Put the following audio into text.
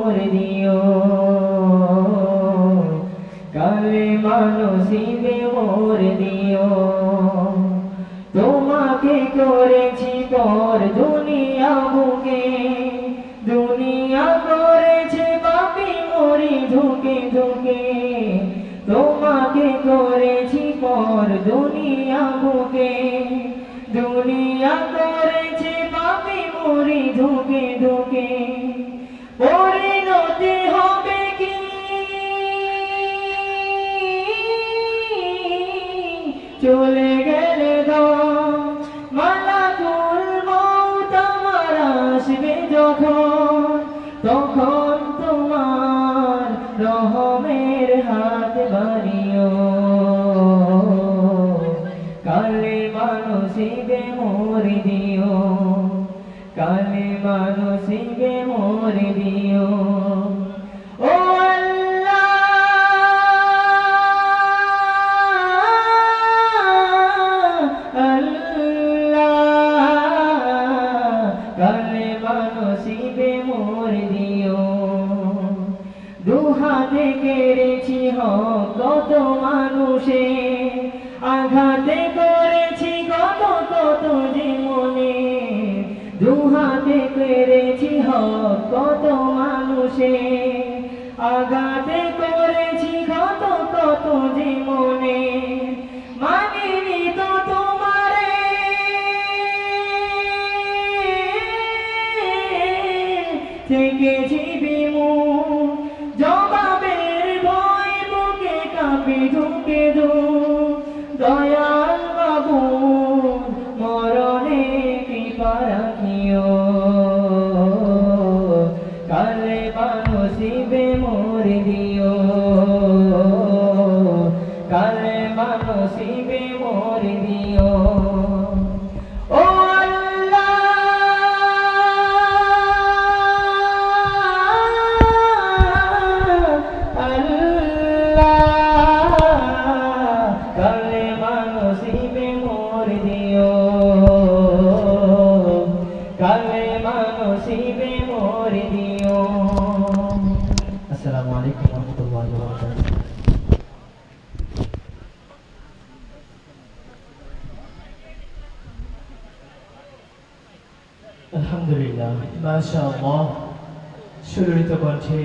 মোর দিও, কালেমা নসিবে মোর দিও। তোমাকে করেছি পর দুনিয়া বুকে, দুনিয়া করেছে পাপী মরি ধুকে ধুকে। তোমাকে করেছি পর দুনিয়া বুকে, দুনিয়া করেছে পাপী মরি ধুকে ধুকে। পরিণতি হবে কি চলে গেলে দম, মালাকুল মউত আমার আসবে যখন, তখন তোমার রহমের হাত বাড়িও, কালেমা নসিবে মোর দিও, কালেমা নসিবে মোর দিও। ও আল্লাহ, আল্লাহ, কালেমা নসিবে মোর দিও। দুহাতে কেড়েছি হক কত মানুষে, আঘাতে করেছি কত কত জীবনে। দুহাতে কেড়েছি হক কত মানুষে, আঘাতে করেছি কত কত জীবনে। মানিনি তো তোমারে, থেকেছি বিমুখ, জবাবের ভয় বুকে কাঁপে ধুকে ধুক। দয়াল মাবুদ মরণে কৃপা রাখিও, কালেমা নসিবে মোর দিও, কালেমা নসিবে মোর দিও। ও আল্লাহ, আল্লাহ, কালেমা নসিবে মোর দিও, কালেমা নসিবে মোর দিও। আসসালামু আলাইকুম ওয়া রাহমাতুল্লাহি ওয়া বারাকাতুহু। আলহামদুলিল্লাহ, মাশাআল্লাহ। সুললিত কণ্ঠে